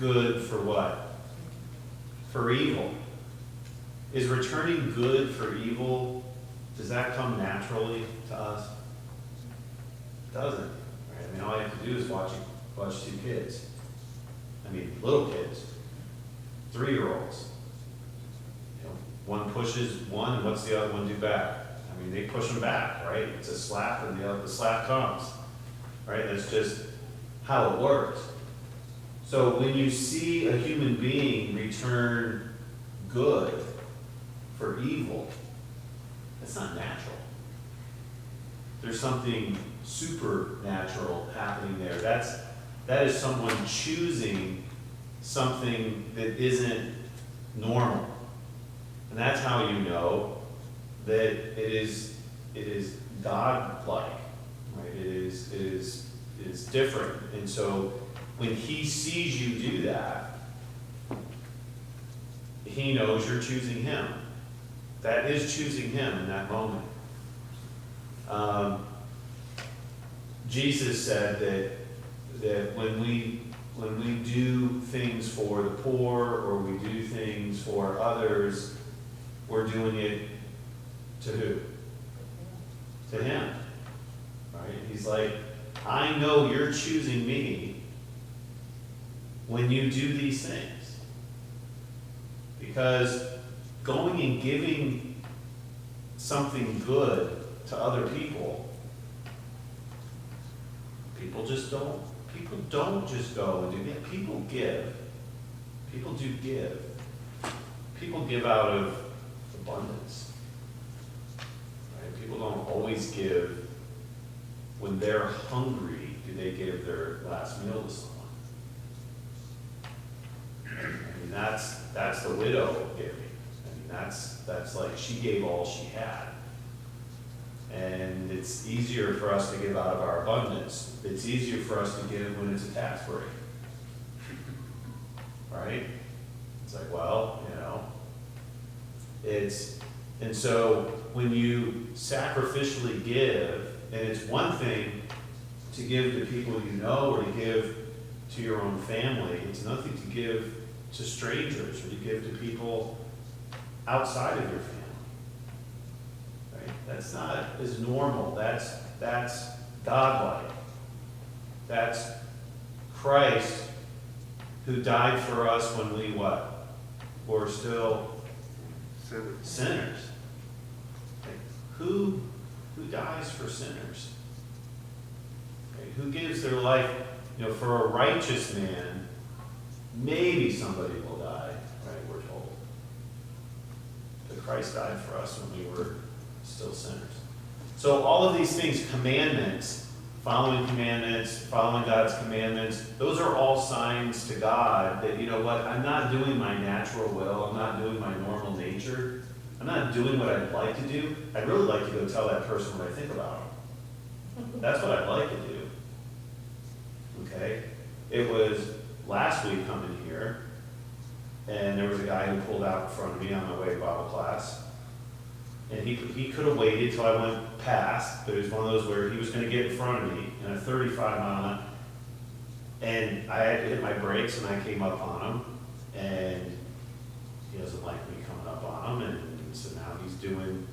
good for what? For evil. Is returning good for evil, does that come naturally to us? It doesn't. Right? I mean, all you have to do is watch two kids. I mean, little kids, 3-year-olds. You know, one pushes one, and what's the other one do back? I mean, they push them back, right? It's a slap, and the slap comes, right? That's just how it works. So when you see a human being return good for evil, that's not natural. There's something supernatural happening there. That is someone choosing something that isn't normal. And that's how you know that it is God-like, right? It is different. And so when he sees you do that, he knows you're choosing him. That is choosing him in that moment. Jesus said that when we do things for the poor or we do things for others, we're doing it to who? To him. Right? He's like, I know you're choosing me when you do these things. Because going and giving something good to other people, people don't just go and do that. People give. People do give. People give out of abundance. Right? People don't always give when they're hungry. Do they give their last meal to someone? I mean, that's the widow giving. I mean, that's like she gave all she had. And it's easier for us to give out of our abundance. It's easier for us to give when it's a tax break. Right? It's like, well, you know, and so when you sacrificially give, and it's one thing to give to people you know or to give to your own family, it's another thing to give to strangers or to give to people outside of your family. Right? That's not as normal. That's godlike. That's Christ who died for us when we what? Were still sinners. Like, who dies for sinners? Okay, who gives their life? You know, for a righteous man, maybe somebody will die, right? We're told. But Christ died for us when we were still sinners. So all of these things, commandments, following God's commandments, those are all signs to God that, you know what, I'm not doing my natural will, I'm not doing my normal nature, I'm not doing what I'd like to do. I'd really like to go tell that person what I think about them. That's what I'd like to do. Okay? It was last week coming here, and there was a guy who pulled out in front of me on my way to Bible class. And he could have waited till I went past, but it was one of those where he was going to get in front of me in a 35-mile, and I had to hit my brakes, and I came up on him, and he doesn't like me coming up on him, and so now he's doing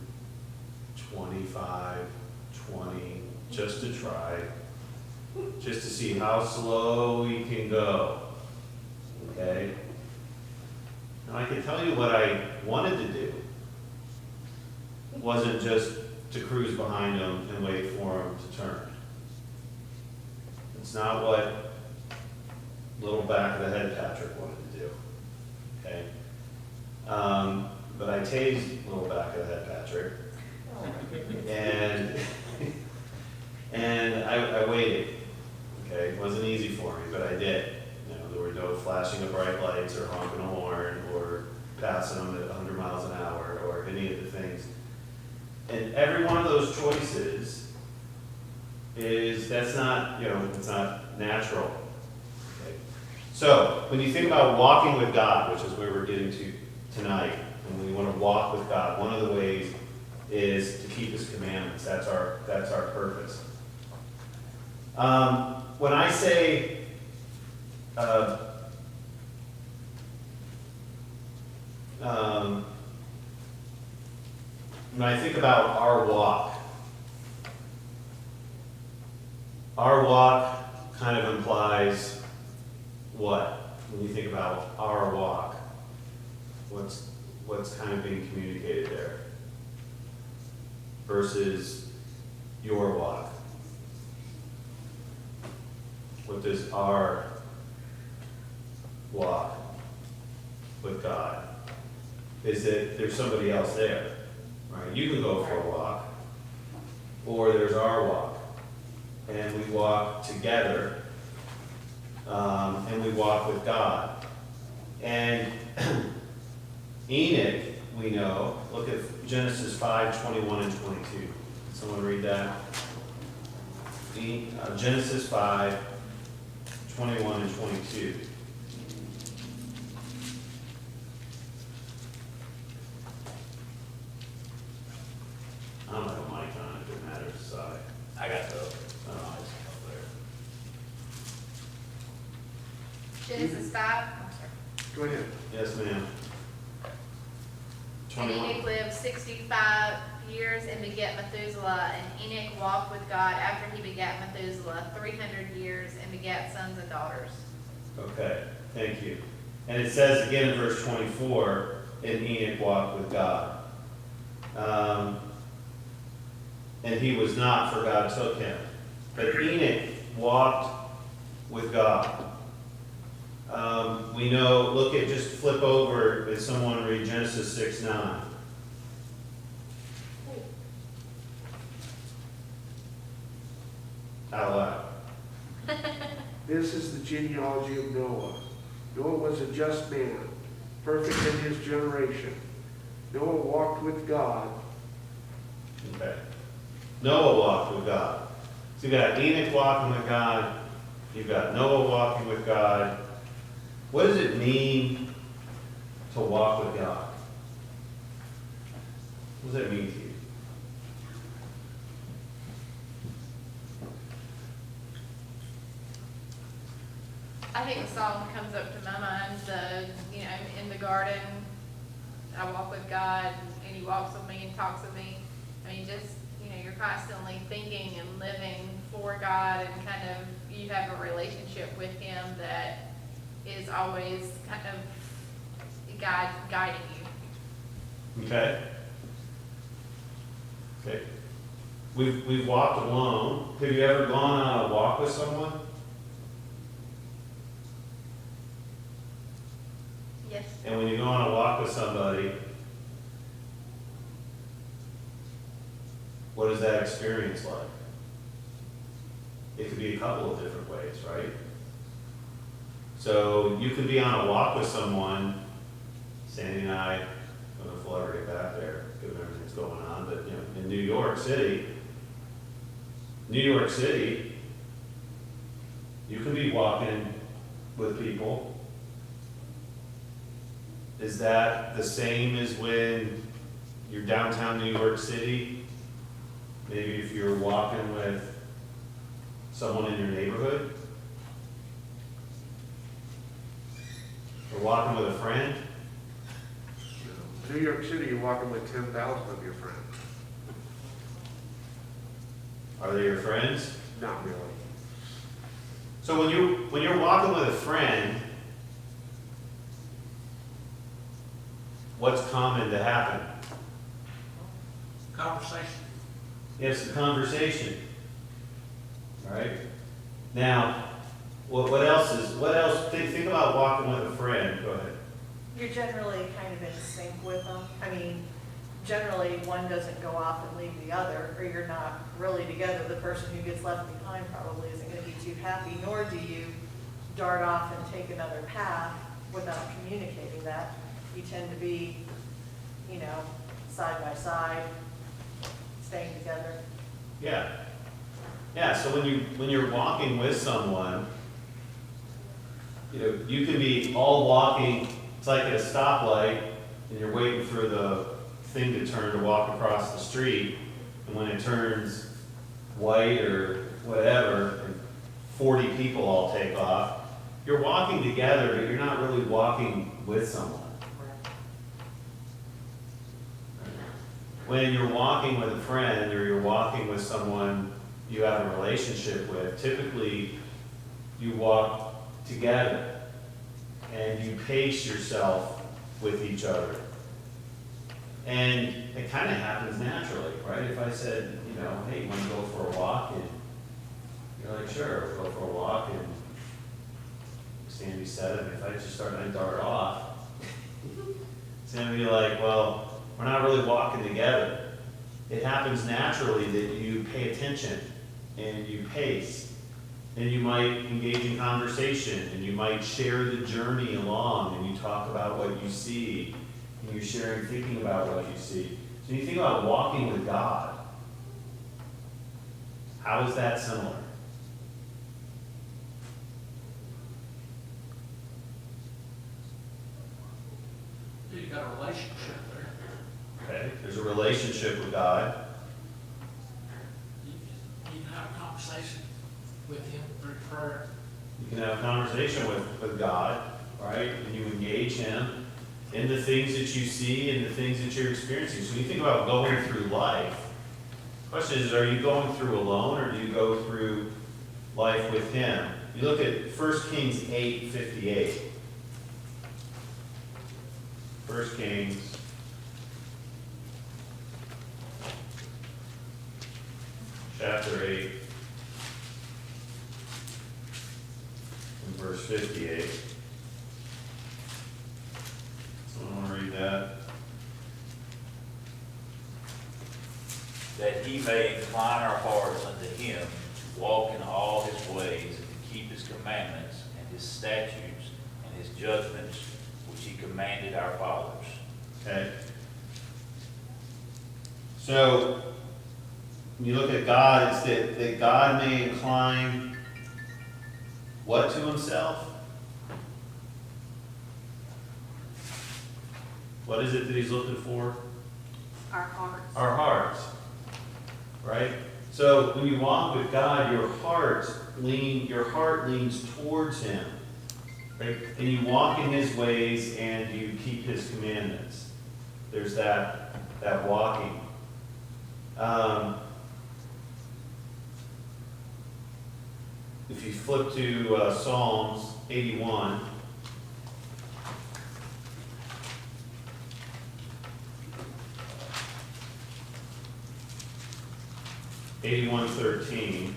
25, 20, just to try, just to see how slow he can go. Okay? Now I can tell you what I wanted to do. Wasn't just to cruise behind him and wait for him to turn. It's not what little back of the head Patrick wanted to do. Okay? But I tased little back of the head Patrick. And I waited. Okay? It wasn't easy for me, but I did. You know, there were no flashing of bright lights or honking a horn or passing them at 100 miles an hour or any of the things. And every one of those choices that's not, it's not natural. Okay? So, when you think about walking with God, which is where we're getting to tonight, and we want to walk with God, one of the ways is to keep his commandments. That's our purpose. When I say when I think about our walk kind of implies what? When you think about our walk, what's kind of being communicated there versus your walk? What does our walk with God? Is that there's somebody else there, right? You can go for a walk, or there's our walk, and we walk together, and we walk with God. And Enoch, we know, look at Genesis 5:21 and 22. Can someone read that? Genesis 5:21 and 22. I don't have a mic on, it doesn't matter, so I got the, up there. Genesis 5. I'm sorry. Go ahead. Yes, ma'am. And 21. Enoch lived 65 years and begat Methuselah. And Enoch walked with God after he begat Methuselah 300 years and begat sons and daughters. Okay, thank you. And it says again in verse 24, and Enoch walked with God. And he was not, for God took him. But Enoch walked with God. We know, just flip over, if someone read Genesis 6:9. Out loud. This is the genealogy of Noah. Noah was a just man, perfect in his generation. Noah walked with God. Okay. Noah walked with God. So you've got Enoch walking with God. You've got Noah walking with God. What does it mean to walk with God? What does that mean to you? I think the song comes up to my mind, in the garden, I walk with God, and he walks with me and talks with me. I mean, you're constantly thinking and living for God, and kind of, you have a relationship with him that is always kind of guiding you. Okay. Okay. We've walked alone. Have you ever gone on a walk with someone? Yes. And when you go on a walk with somebody, what is that experience like? It could be a couple of different ways, right? So you could be on a walk with someone, Sandy and I don't know if we'll ever get back there, given everything that's going on, but in New York City, you can be walking with people. Is that the same as when you're downtown New York City? Maybe if you're walking with someone in your neighborhood? Or walking with a friend? New York City, you're walking with 10,000 of your friends. Are they your friends? Not really. So when you're walking with a friend, what's common to happen? Conversation. It's a conversation. All right? Now, what else? Think about walking with a friend. Go ahead. You're generally kind of in sync with them. I mean, generally one doesn't go off and leave the other, or you're not really together. The person who gets left behind probably isn't going to be too happy, nor do you dart off and take another path without communicating that. You tend to be, side by side, staying together. Yeah. Yeah, so when you're walking with someone, you can be all walking, it's like at a stoplight, and you're waiting for the thing to turn to walk across the street, and when it turns white or whatever, and 40 people all take off, you're walking together, but you're not really walking with someone. when you're walking with a friend or you're walking with someone you have a relationship with, typically you walk together and you pace yourself with each other. And it kind of happens naturally, right? If I said, you know, hey, you want to go for a walk? And you're like, sure, we'll go for a walk. And Sandy said, and if I just start to dart off, it's going to be like, well, we're not really walking together. It happens naturally that you pay attention and you pace, and you might engage in conversation, and you might share the journey along, and you talk about what you see, and you're sharing thinking about what you see. So when you think about walking with God, how is that similar? You got a relationship there. Okay, there's a relationship with God. You can have a conversation with him through prayer. You can have a conversation with God, right? And you engage him in the things that you see and the things that you're experiencing. So when you think about going through life, the question is, are you going through alone or do you go through life with him? You look at 1 Kings 8:58. 1 Kings chapter 8 and verse 58. Someone want to read that? That he may incline our hearts unto him, to walk in all his ways, and to keep his commandments, and his statutes, and his judgments, which he commanded our fathers. Okay. So, when you look at God, it's that God may incline what to himself? What is it that he's looking for? Our hearts. Our hearts. Right? So when you walk with God, your heart leans towards him. Right? And you walk in his ways and you keep his commandments. There's that walking. If you flip to Psalms 81, (81:13).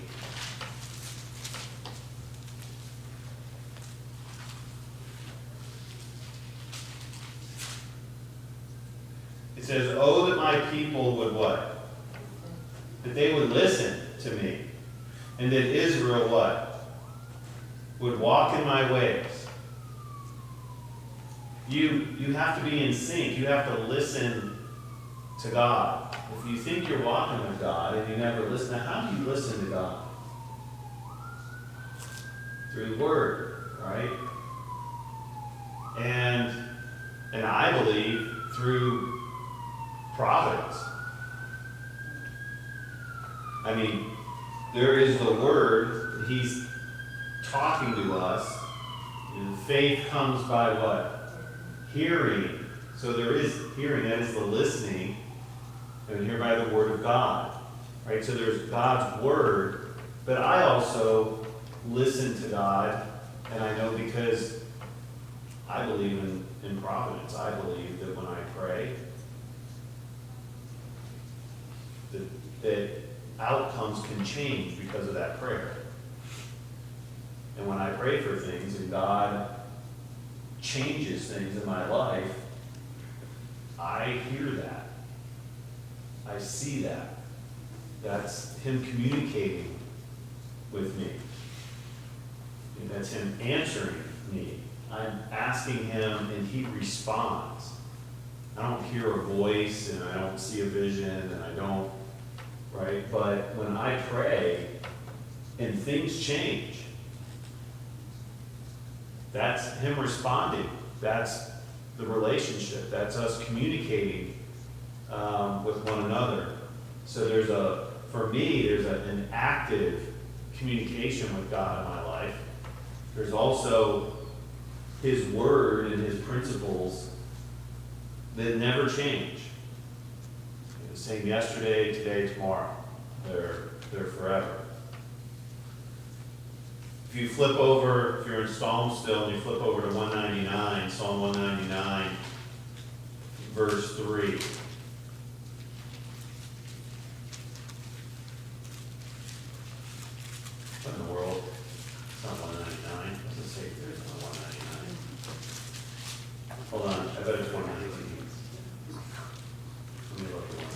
It says, "Oh, that my people would" what? That they would listen to me. And that Israel what? Would walk in my ways. You have to be in sync. You have to listen to God. If you think you're walking with God and you never listen, now how do you listen to God? Through the Word, right? And I believe through providence. I mean, there is the Word. He's talking to us. And faith comes by what? Hearing. So there is hearing. That is the listening. And hear by the Word of God. Right? So there's God's Word. But I also listen to God. And I know because I believe in providence. I believe that when I pray, that outcomes can change because of that prayer. And when I pray for things and God changes things in my life, I hear that. I see that. That's him communicating with me. And that's him answering me. I'm asking him and he responds. I don't hear a voice and I don't see a vision and I don't, right? But when I pray and things change, that's him responding. That's the relationship. That's us communicating with one another. So for me, there's an active communication with God in my life. There's also his word and his principles that never change. the same yesterday, today, tomorrow. They're forever. If you flip over, if you're in Psalm still, and you flip over to 199, Psalm 199, verse 3. What in the world? It's not 199. What does it say there? It's not 199. Hold on, I bet it's 119. Let me look at 119.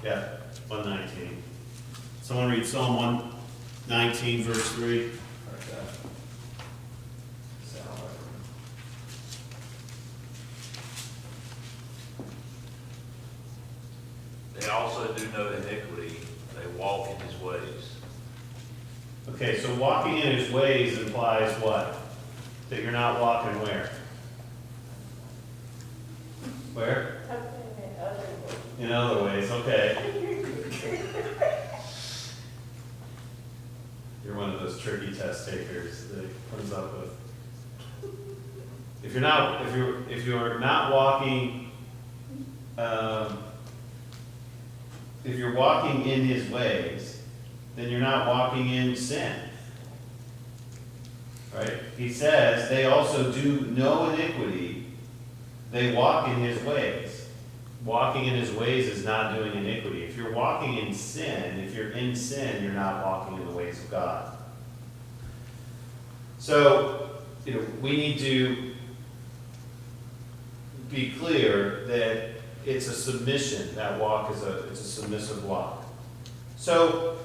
Yeah, 119. Someone read Psalm 119, verse 3. They also do no iniquity, they walk in his ways. Okay, so walking in his ways implies what? That you're not walking where? Where? In other ways, okay. You're one of those tricky test takers that comes up with. If you're not walking, if you're walking in his ways, then you're not walking in sin. Right? He says, they also do no iniquity, they walk in his ways. Walking in his ways is not doing iniquity. If you're walking in sin, if you're in sin, you're not walking in the ways of God. So, we need to be clear that it's a submission. That walk is it's a submissive walk. So,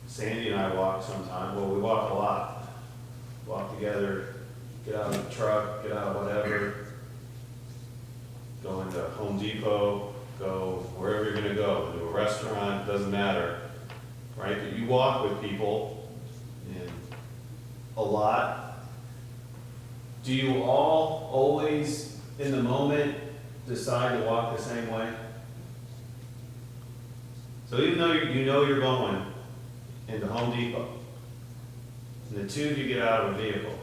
Sandy and I walk sometime. Well, we walk a lot. Walk together, get out of the truck, get out of whatever, go into Home Depot, go wherever you're gonna go, to a restaurant, doesn't matter, right? But you walk with people and a lot. Do you all always, in the moment, decide to walk the same way? So even though you know you're going into Home Depot, and the two of you get out of a vehicle,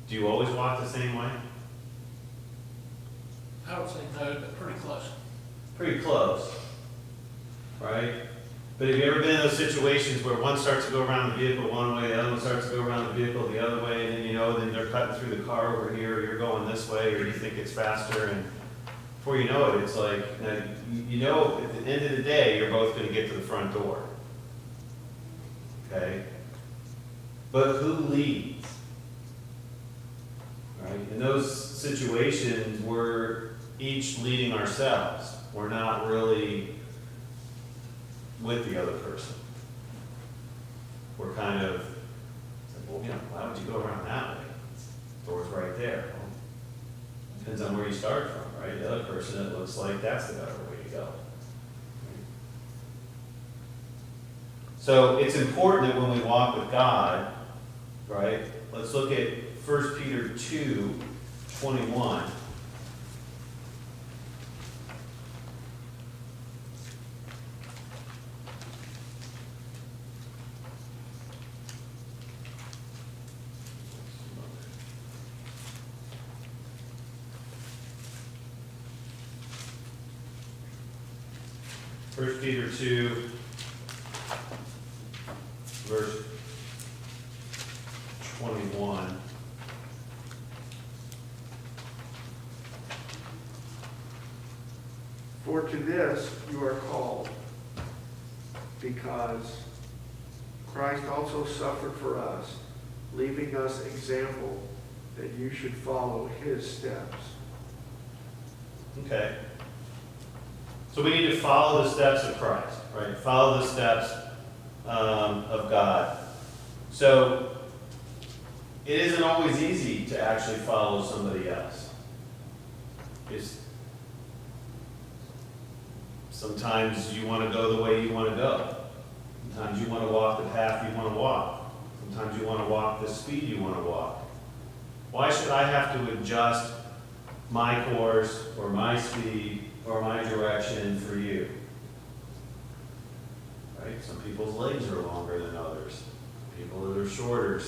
do you always walk the same way? I would say no, but pretty close. Pretty close, right? But have you ever been in those situations where one starts to go around the vehicle one way, the other one starts to go around the vehicle the other way, and then then they're cutting through the car over here, you're going this way, or you think it's faster, and before you know it, it's like, at the end of the day, you're both gonna get to the front door. Okay? But who leads? Right? In those situations, we're each leading ourselves. We're not really with the other person. We're kind of, well, why would you go around that way? The door's right there. Well, depends on where you start from, right? The other person, it looks like that's the better way to go. Right? So it's important that when we walk with God, right? Let's look at 1 Peter 2:21. First Peter 2, verse 21. For to this you are called, because Christ also suffered for us, leaving us example that you should follow his steps. Okay. So we need to follow the steps of Christ, right? Follow the steps of God. So it isn't always easy to actually follow somebody else. Sometimes you want to go the way you want to go. Sometimes you want to walk the path you want to walk. Sometimes you want to walk the speed you want to walk. Why should I have to adjust my course or my speed or my direction for you. Right? Some people's legs are longer than others. People that are shorter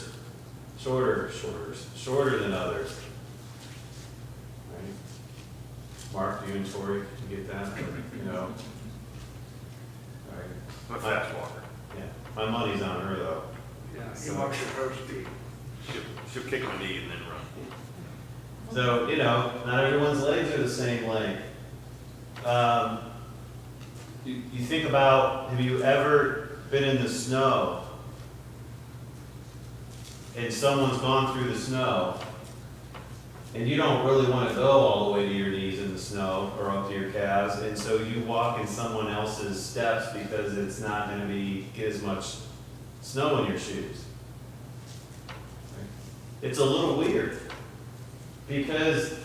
than others. Right? Mark, you and Tori, you get that? You know? All right. I'm a fast walker. Yeah. My money's on her though. Yeah, he walks at her speed. She'll kick my knee and then run. So, you know, not everyone's legs are the same length. You think about, have you ever been in the snow and someone's gone through the snow and you don't really want to go all the way to your knees in the snow or up to your calves, and so you walk in someone else's steps because it's not going to get as much snow in your shoes. It's a little weird because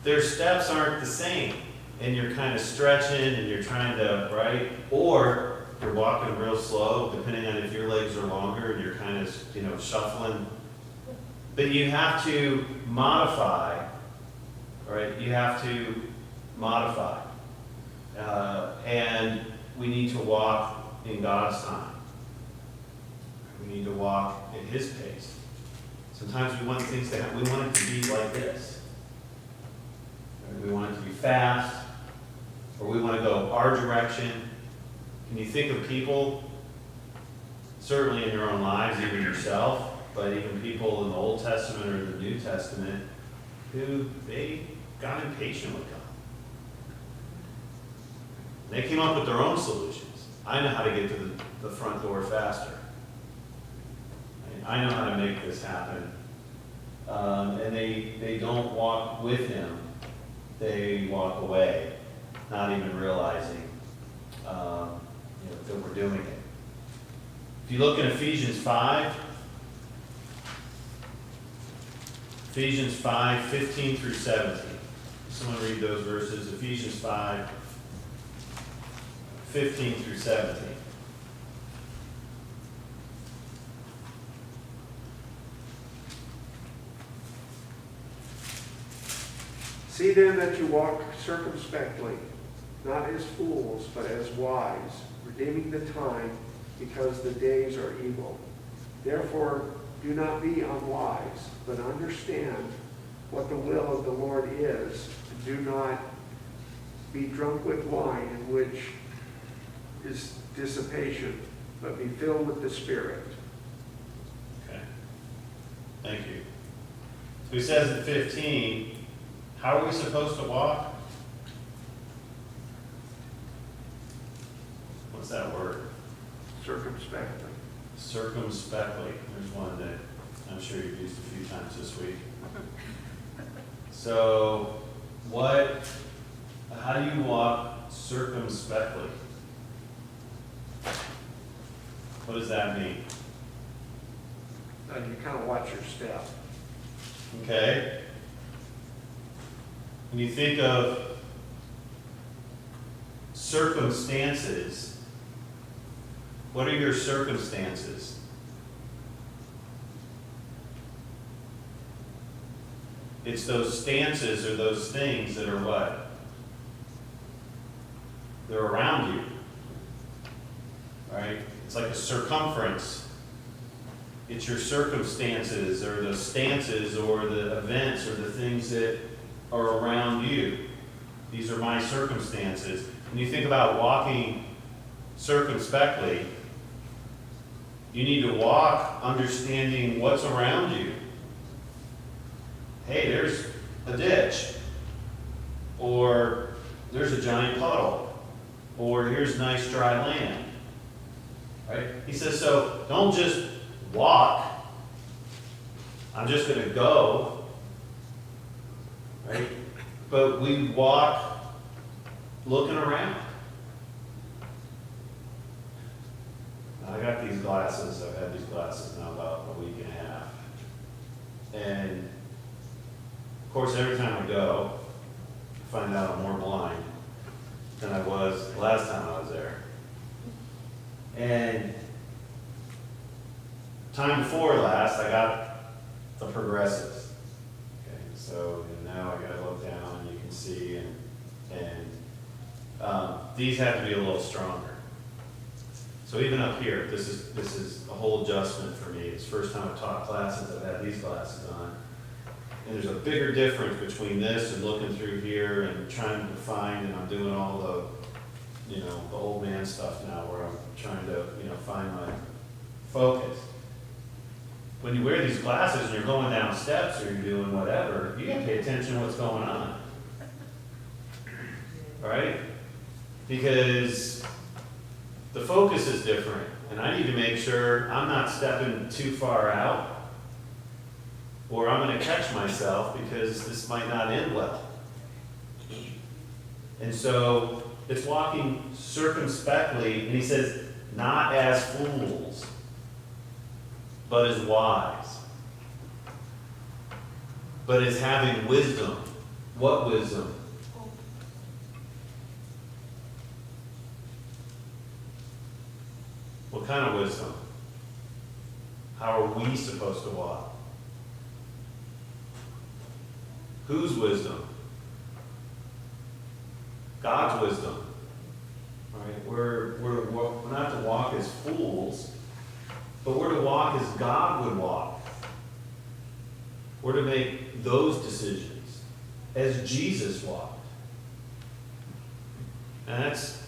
their steps aren't the same, and you're kind of stretching and you're trying to, right? Or you're walking real slow, depending on if your legs are longer and you're kind of, you know, shuffling. But you have to modify, right? You have to modify. And we need to walk in God's time. We need to walk at His pace. Sometimes we want things to happen. We want it to be like this. We want it to be fast, or we want to go our direction. Can you think of people, certainly in your own lives, even yourself, but even people in the Old Testament or the New Testament, who they got impatient with God? They came up with their own solutions. I know how to get to the front door faster. I know how to make this happen. And they don't walk with Him. They walk away, not even realizing that we're doing it. If you look in Ephesians 5, 15 through 17. Someone read those verses. Ephesians 5, 15 through 17. See then that you walk circumspectly, not as fools, but as wise, redeeming the time, because the days are evil. Therefore, do not be unwise, but understand what the will of the Lord is. And do not be drunk with wine, in which is dissipation, but be filled with the Spirit. Okay. Thank you. So he says at 15, how are we supposed to walk? What's that word? Circumspectly. Circumspectly. There's one that I'm sure you've used a few times this week. So, how do you walk circumspectly? What does that mean? You kind of watch your step. Okay? When you think of circumstances, what are your circumstances? It's those stances or those things that are what? They're around you. Right? It's like a circumference. It's your circumstances or the stances or the events or the things that are around you. These are my circumstances. When you think about walking circumspectly, you need to walk understanding what's around you. Hey, there's a ditch, or there's a giant puddle, or here's nice dry land. Right? He says, so don't just walk. I'm just going to go. Right? But we walk looking around. I got these glasses. I've had these glasses now about a week and a half. And of course, every time I go, I find out I'm more blind than I was the last time I was there. And time before last, I got the progressives. Okay. So now I gotta look down and you can see, and these have to be a little stronger. So even up here, this is a whole adjustment for me. It's the first time I've taught classes, I've had these glasses on. And there's a bigger difference between this and looking through here and trying to find, and I'm doing all the, the old man stuff now where I'm trying to, find my focus. When you wear these glasses and you're going down steps or you're doing whatever, you gotta pay attention to what's going on. Right? Because the focus is different, and I need to make sure I'm not stepping too far out, or I'm gonna catch myself because this might not end well. And so, it's walking circumspectly, and he says, not as fools, but as wise. But as having wisdom. What wisdom? What kind of wisdom? How are we supposed to walk? Whose wisdom? God's wisdom. Right? We're not to walk as fools, but we're to walk as God would walk. We're to make those decisions as Jesus walked. And that's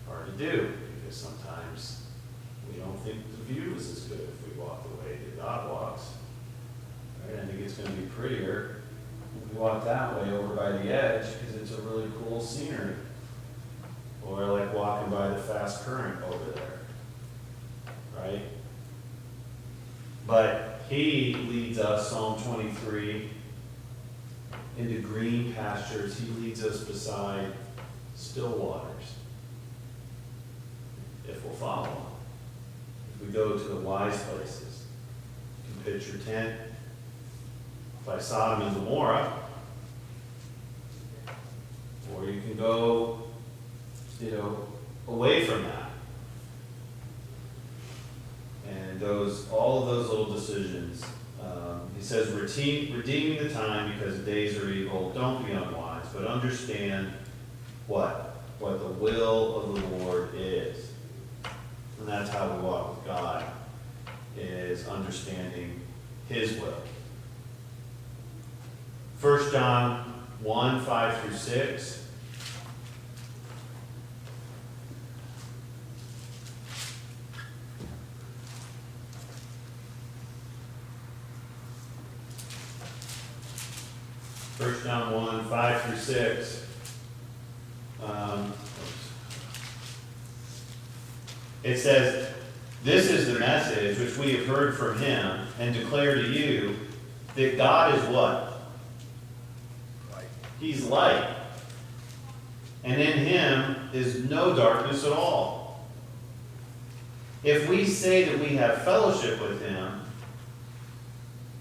hard to do, because sometimes we don't think the view is as good if we walk the way that God walks. Right? I think it's going to be prettier if we walk that way over by the edge, because it's a really cool scenery. Or like walking by the fast current over there. Right? But he leads us, Psalm 23, into green pastures. He leads us beside still waters. If we'll follow him. If we go to the wise places. You can pitch your tent by Sodom and Gomorrah. Or you can go, away from that. And all of those little decisions, he says, redeeming the time because the days are evil. Don't be unwise, but understand what the will of the Lord is. And that's how we walk with God, is understanding his will. 1 John 1, 5 through 6. First John 1, 5 through 6. It says, "This is the message which we have heard from him and declare to you, that God is what? He's light. And in him is no darkness at all. If we say that we have fellowship with him,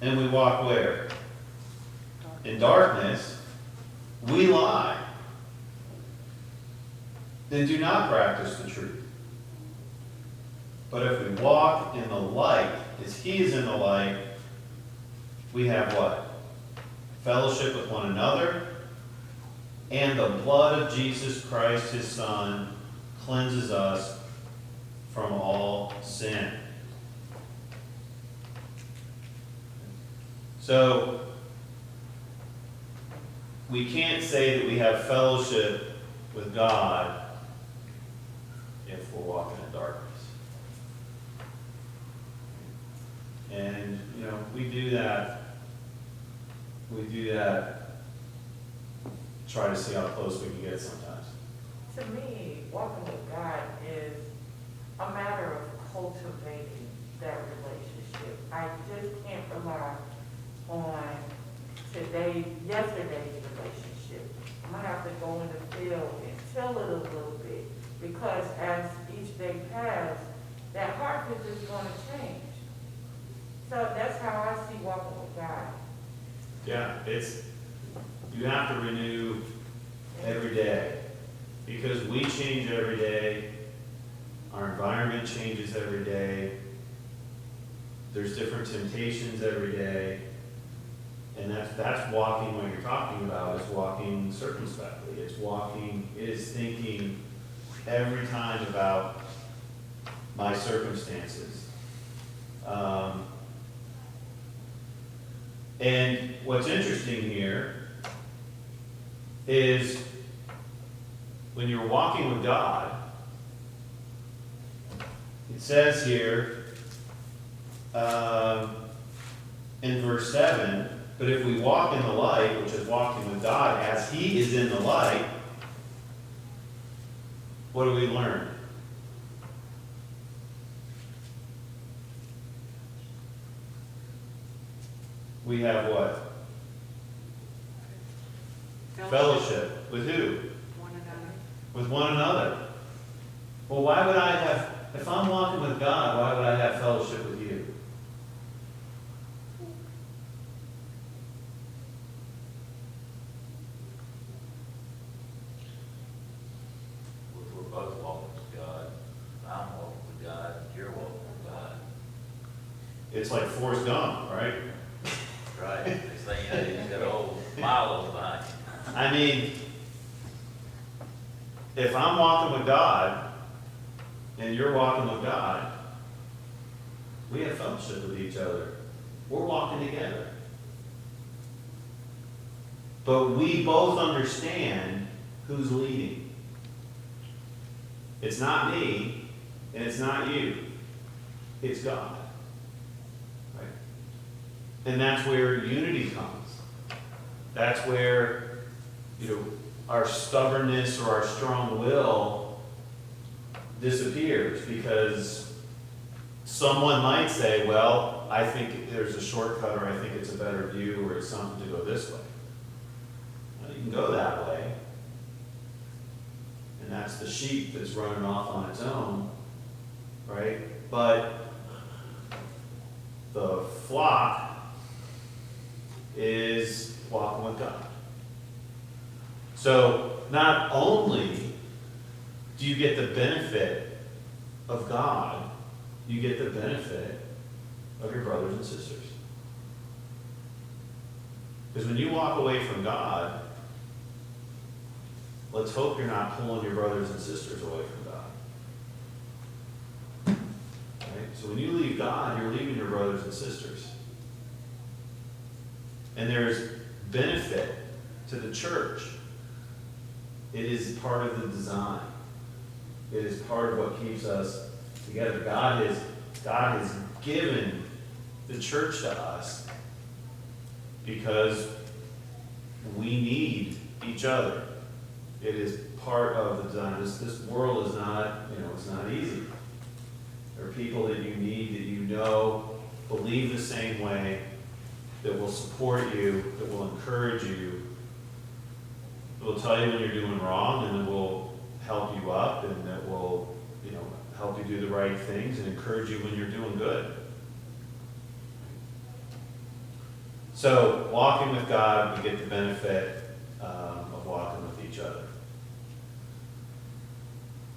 and we walk where? In darkness, we lie. Then do not practice the truth. But if we walk in the light, as he is in the light, we have what? Fellowship with one another, and the blood of Jesus Christ, his Son, cleanses us from all sin. So, we can't say that we have fellowship with God if we're walking in darkness. And, we do that. Try to see how close we can get sometimes. To me, walking with God is a matter of cultivating that relationship. I just can't rely on yesterday's relationship. I'm gonna have to go in the field and till it a little bit, because as each day passes, that harvest is gonna change. So that's how I see walking with God. Yeah, you have to renew every day, because we change every day. Our environment changes every day. There's different temptations every day. And that's walking, what you're talking about, is walking circumspectly. It is thinking every time about my circumstances. And what's interesting here is when you're walking with God, it says here in verse 7, but if we walk in the light, which is walking with God, as He is in the light, what do we learn? We have what? Fellowship. With who? One another. With one another. Well, why would I have, if I'm walking with God, why would I have fellowship with you? We're both walking with God. I'm walking with God, you're walking with God. It's like Forrest Gump, right? Right, next thing you know, he's got a whole mile behind you. I mean, if I'm walking with God and you're walking with God, we have fellowship with each other. We're walking together. But we both understand who's leading. It's not me and it's not you. It's God. Right? And that's where unity comes. That's where, our stubbornness or our strong will disappears, because someone might say, well, I think there's a shortcut, or I think it's a better view, or it's something to go this way. Well, you can go that way. And that's the sheep that's running off on its own, right? But the flock is walking with God. So not only do you get the benefit of God, you get the benefit of your brothers and sisters. Because when you walk away from God, let's hope you're not pulling your brothers and sisters away from God. Right? So when you leave God, you're leaving your brothers and sisters. And there's benefit to the church. It is part of the design. It is part of what keeps us together. God has given the church to us because we need each other. It is part of the design. This world is not, it's not easy. There are people that you need, that you know, believe the same way, that will support you, that will encourage you, that will tell you when you're doing wrong, and that will help you up, and that will, help you do the right things and encourage you when you're doing good. So, walking with God, we get the benefit of walking with each other.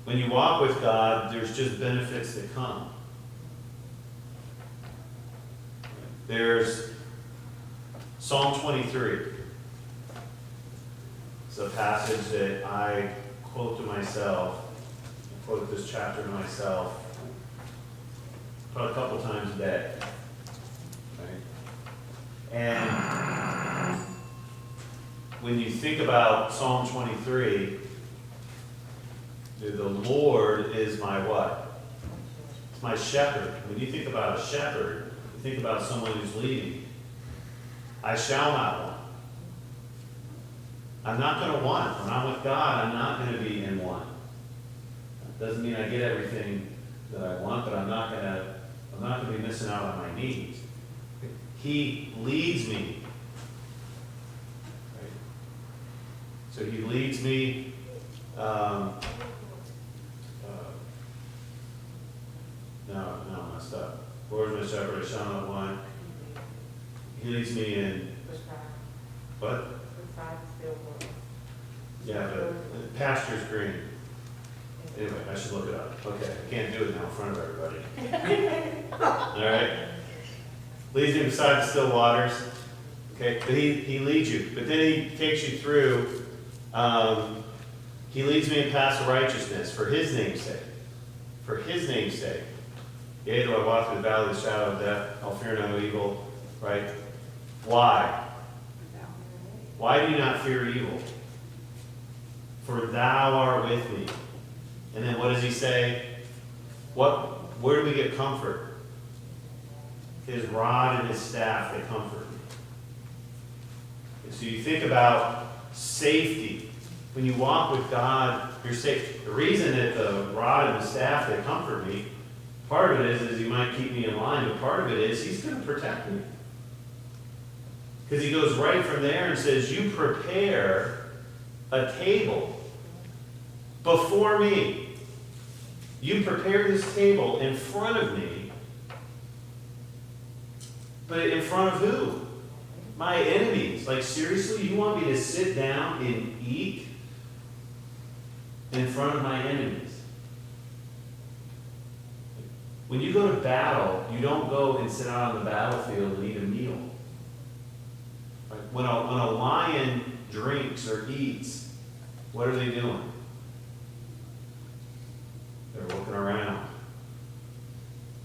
When you walk with God, there's just benefits that come. There's Psalm 23. It's a passage that I quote to myself. I quote this chapter to myself probably a couple times a day. Right? And when you think about Psalm 23, the Lord is my what? It's my shepherd. When you think about a shepherd, you think about someone who's leading. I shall not want. I'm not going to want. When I'm with God, I'm not going to be in want. Doesn't mean I get everything that I want, but I'm not going to be missing out on my needs. He leads me. Right? So He leads me. No, I messed up. Lord is my shepherd, I shall not want. He leads me in. What? Yeah, but pasture's green. Anyway, I should look it up. Okay, I can't do it now in front of everybody. All right. Leads me beside the still waters. Okay, but he leads you, but then he takes you through, he leads me in paths of righteousness for his name's sake. For his name's sake. Yea, though I walk through the valley of the shadow of death, I'll fear no evil, right? Why? Why do you not fear evil? For thou art with me. And then what does he say? Where do we get comfort? His rod and his staff, they comfort me. And so you think about safety. When you walk with God, you're safe. The reason that the rod and the staff, they comfort me, part of it is he might keep me in line, but part of it is he's going to protect me. Because he goes right from there and says, you prepare a table before me. You prepare this table in front of me. But in front of who? My enemies. Like, seriously, you want me to sit down and eat in front of my enemies? When you go to battle, you don't go and sit out on the battlefield and eat a meal. Right? When a lion drinks or eats, what are they doing? They're looking around.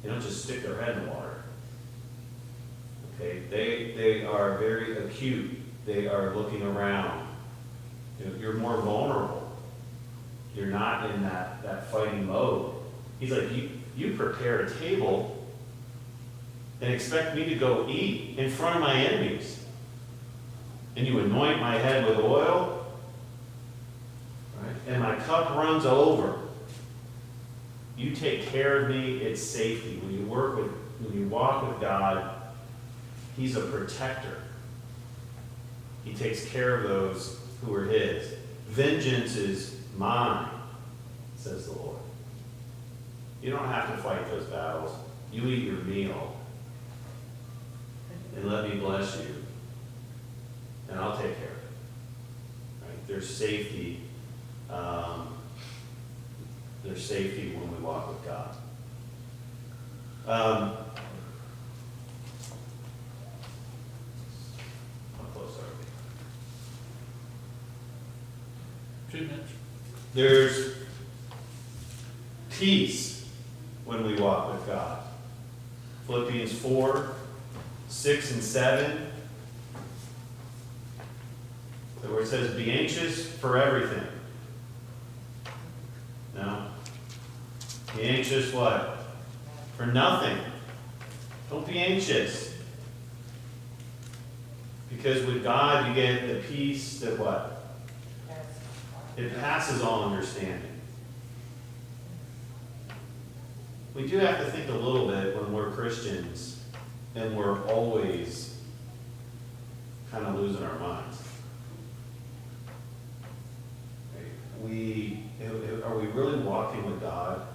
They don't just stick their head in the water. Okay, they are very acute. They are looking around. You're more vulnerable. You're not in that fighting mode. He's like, you prepare a table and expect me to go eat in front of my enemies. And you anoint my head with oil, right? And my cup runs over. You take care of me, it's safety. When you walk with God, he's a protector. He takes care of those who are his. Vengeance is mine, says the Lord. You don't have to fight those battles. You eat your meal and let me bless you, and I'll take care of it. Right? There's safety. There's safety when we walk with God. How close are we? 2 minutes. There's peace when we walk with God. Philippians 4, 6, and 7. Where it says, be anxious for everything. No. Be anxious what? For nothing. Don't be anxious. Because with God you get the peace that what? It passes all understanding. We do have to think a little bit when we're Christians and we're always kind of losing our minds. Are we really walking with God?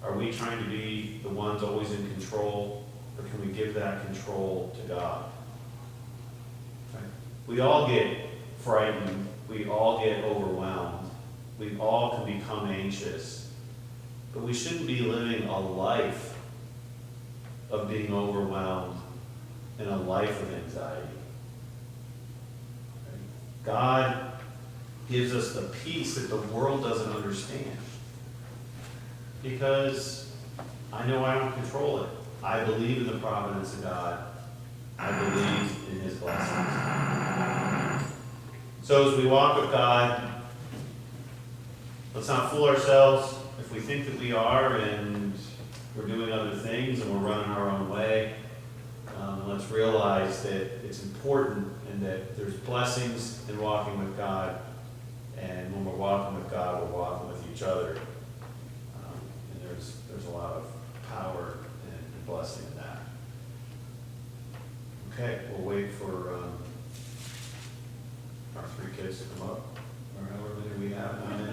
Are we trying to be the ones always in control, or can we give that control to God? Right? We all get frightened. We all get overwhelmed. We all can become anxious. But we shouldn't be living a life of being overwhelmed and a life of anxiety. Right? God gives us the peace that the world doesn't understand. Because I know I don't control it. I believe in the providence of God. I believe in his blessings. So as we walk with God, let's not fool ourselves. If we think that we are and we're doing other things and we're running our own way, let's realize that it's important and that there's blessings in walking with God. And when we're walking with God, we're walking with each other. And there's a lot of power and blessing in that. Okay, we'll wait for our 3 kids to come up. Or however many we have, 9 minutes.